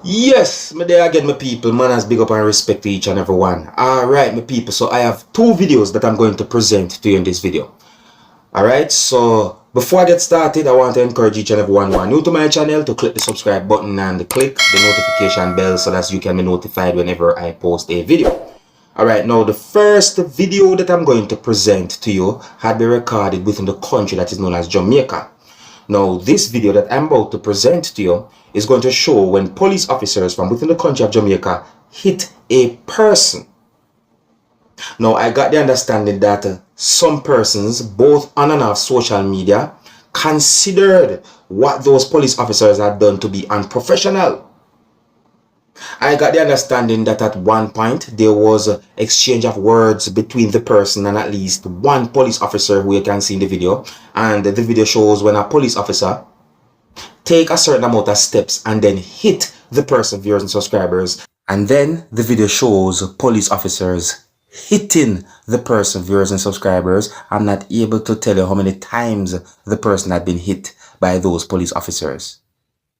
Yes, me there again, my people. Manners, big up and respect to each and every one. Alright, my people. So I have two videos that I'm going to present to you in this video. Alright, so before I get started, I want to encourage each and every one who are new to my channel to click the subscribe button and click the notification bell so that you can be notified whenever I post a video. Alright, now the first video that I'm going to present to you had been recorded within the country that is known as Jamaica. Now, this video that I'm about to present to you is going to show when police officers from within the country of Jamaica hit a person. Now, I got the understanding that some persons, both on and off social media, considered what those police officers had done to be unprofessional. I got the understanding that at one point there was an exchange of words between the person and at least one police officer who you can see in the video. And the video shows when a police officer take a certain amount of steps and then hit the person, viewers and subscribers. And then the video shows police officers hitting the person, viewers and subscribers. I'm not able to tell you how many times the person had been hit by those police officers.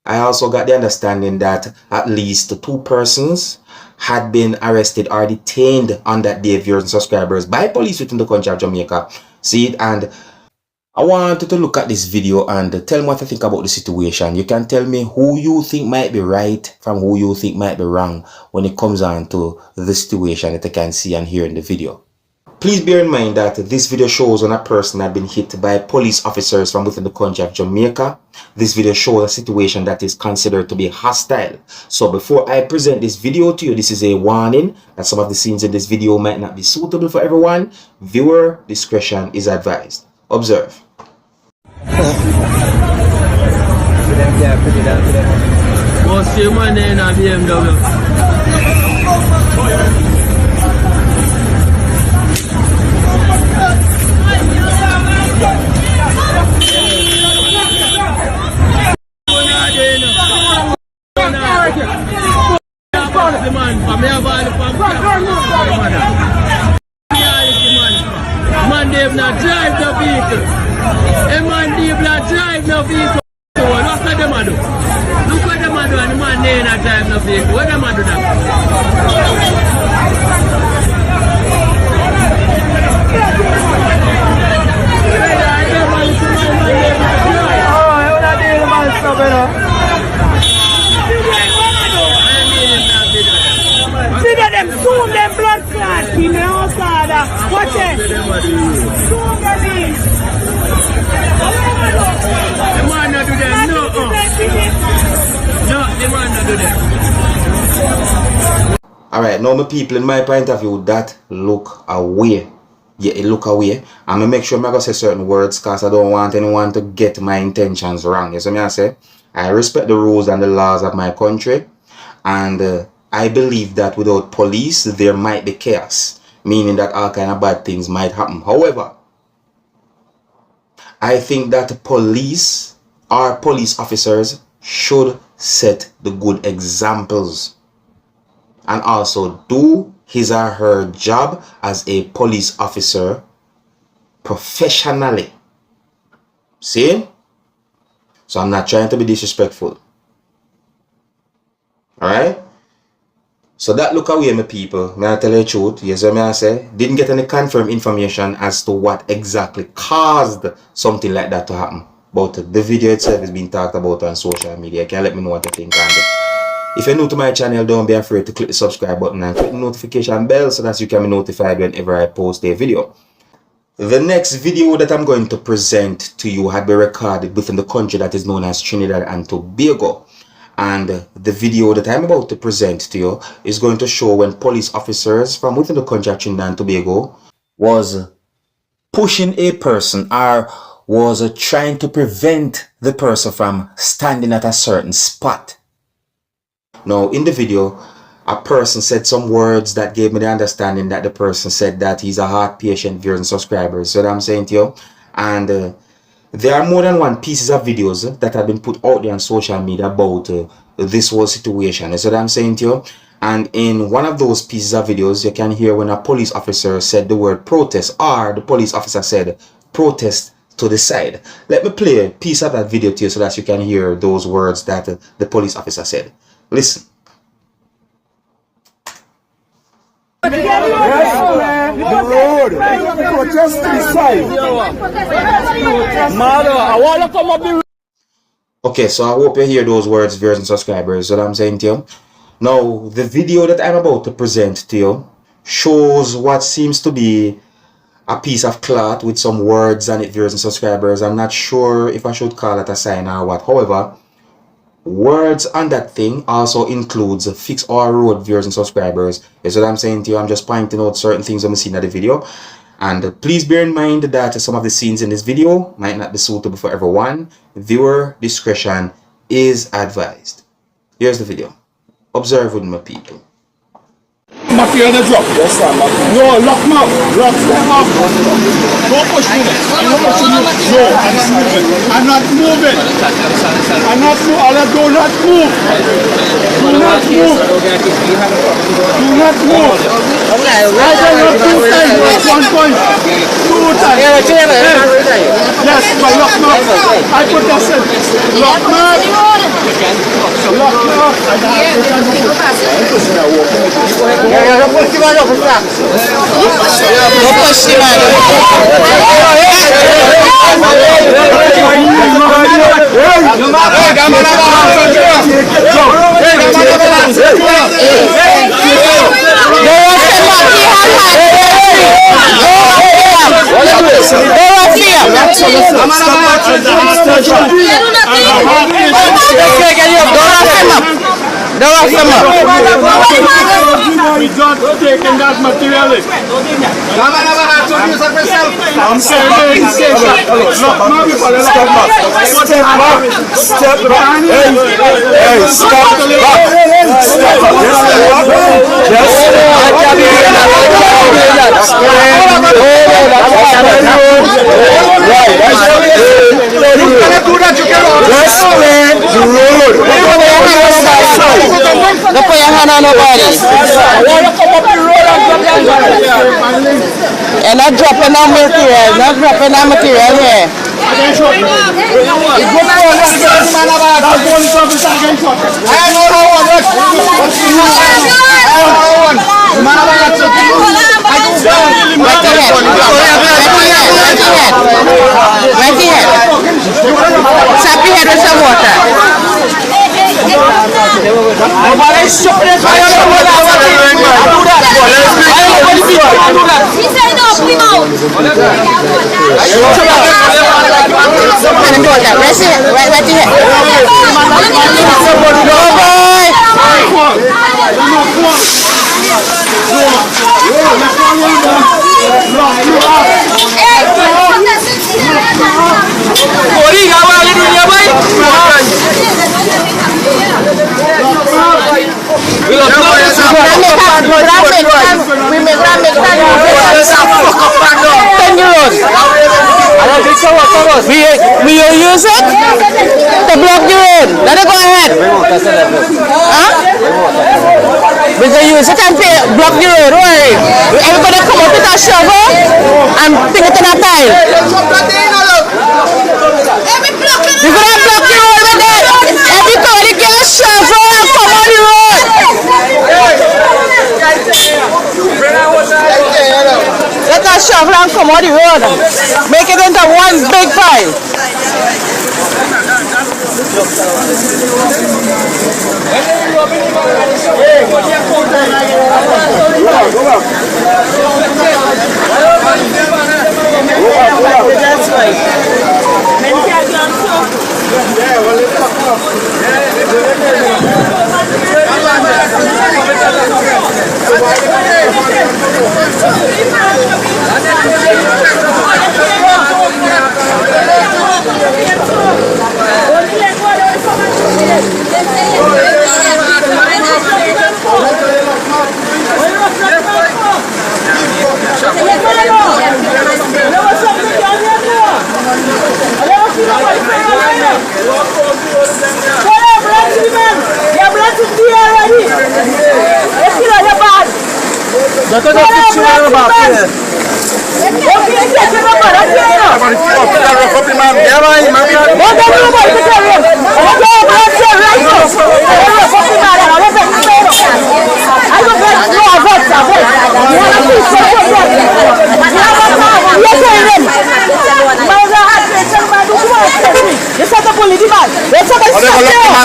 I also got the understanding that at least two persons had been arrested or detained on that day, viewers and subscribers, by police within the country of Jamaica. See it? And I want you to look at this video and tell me what you think about the situation. You can tell me who you think might be right from who you think might be wrong when it comes on to the situation that you can see and hear in the video. Please bear in mind that this video shows when a person had been hit by police officers from within the country of Jamaica. This video shows a situation that is considered to be hostile. So before I present this video to you, this is a warning that some of the scenes in this video might not be suitable for everyone. Viewer discretion is advised. Observe. What's your money in a BMW? Man, they have not drive the vehicle. A man, they have not drive the vehicle. Look what them do. Look what them do, and the man, they have not drive the vehicle. What them do that? See them soon them blood clot in the outside. Watch it. Soon them in. The man not do that. No. No, the man not do that. Alright, now my people, in my point of view, that look away. Yeah, it look away. I'm gonna make sure I'm gonna say certain words because I don't want anyone to get my intentions wrong. You see what I say? I respect the rules and the laws of my country, and I believe that without police there might be chaos, meaning that all kind of bad things might happen. However, I think that police or police officers should set the good examples and also do his or her job as a police officer professionally. See? So I'm not trying to be disrespectful. Alright? So that look away, my people. May I tell you the truth? Yes, what I say? Didn't get any confirmed information as to what exactly caused something like that to happen. But the video itself is being talked about on social media. You can let me know what you think. And if you're new to my channel, don't be afraid to click the subscribe button and click the notification bell so that you can be notified whenever I post a video. The next video that I'm going to present to you had been recorded within the country that is known as Trinidad and Tobago. And the video that I'm about to present to you is going to show when police officers from within the country of Trinidad and Tobago was pushing a person or was trying to prevent the person from standing at a certain spot. Now, in the video, a person said some words that gave me the understanding that the person said that he's a heart patient, viewers and subscribers. So what I'm saying to you. And there are more than one pieces of videos that have been put out there on social media about this whole situation. That's what I'm saying to you. And in one of those pieces of videos, you can hear when a police officer said the word protest, or the police officer said protest to the side. Let me play a piece of that video to you so that you can hear those words that the police officer said. Listen. Okay, so I hope you hear those words, viewers and subscribers, what I'm saying to you. Now, the video that I'm about to present to you shows what seems to be a piece of cloth with some words on it, viewers and subscribers. I'm not sure if I should call it a sign or what. However, words on that thing also includes fix our road, viewers and subscribers. Is what I'm saying to you. I'm just pointing out certain things I'm seeing in the video. And please bear in mind that some of the scenes in this video might not be suitable for everyone. Viewer discretion is advised. Here's the video. Observe with me, people. Material the drop. Yes, sir. No, lock them up. Lock them up. Don't push me. Don't push me. No, I'm not moving. I'm not moving. Allah, do not move. Do not move. Do not move. Right over 2 times. 1 point. 2 times. Yes, but lock them up. I put this in. Lock them up. Lock them up. Don't push him out of the track. Don't push him out. We don't taking that material. I'm saying step back. Step back. Hey, stop. Step Don't put your hand on nobody. You're not dropping no material. Not dropping no material here. Tap your head with some water. Will you use it to block the road? Let it go ahead. Huh? We can use it and block the road. Don't worry. Everybody come up with a shovel and take it in a pile. We're going to block the road with it. Everybody get a shovel and come on the road. Let us shovel and come on the road. Make it into one big pile.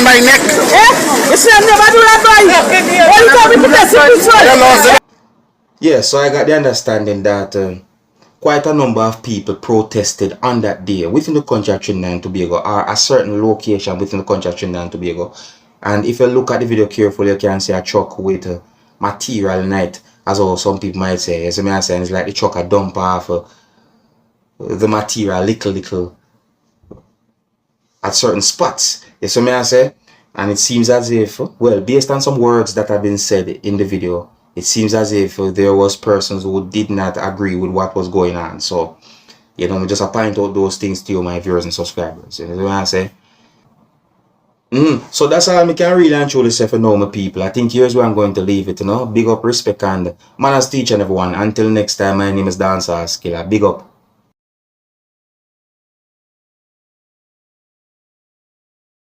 on my neck. You see, I never do that, boy. What you tell me to test it? Yeah, so I got the understanding that quite a number of people protested on that day within the country of Trinidad and Tobago, or a certain location within the country of Trinidad and Tobago. And if you look at the video carefully, you can see a truck with material in it, as well some people might say. As I say, it's like the truck a dump off the material little at certain spots. Yes, what I say? And it seems as if, well, based on some words that have been said in the video, it seems as if there was persons who did not agree with what was going on. So, you know, just point out those things to you, my viewers and subscribers. You know what I say? So that's all I can really and truly say for now, my people. I think here's where I'm going to leave it, you know. Big up, respect, and manners teach and everyone. Until next time, my name is Dancehall Skilla. Big up.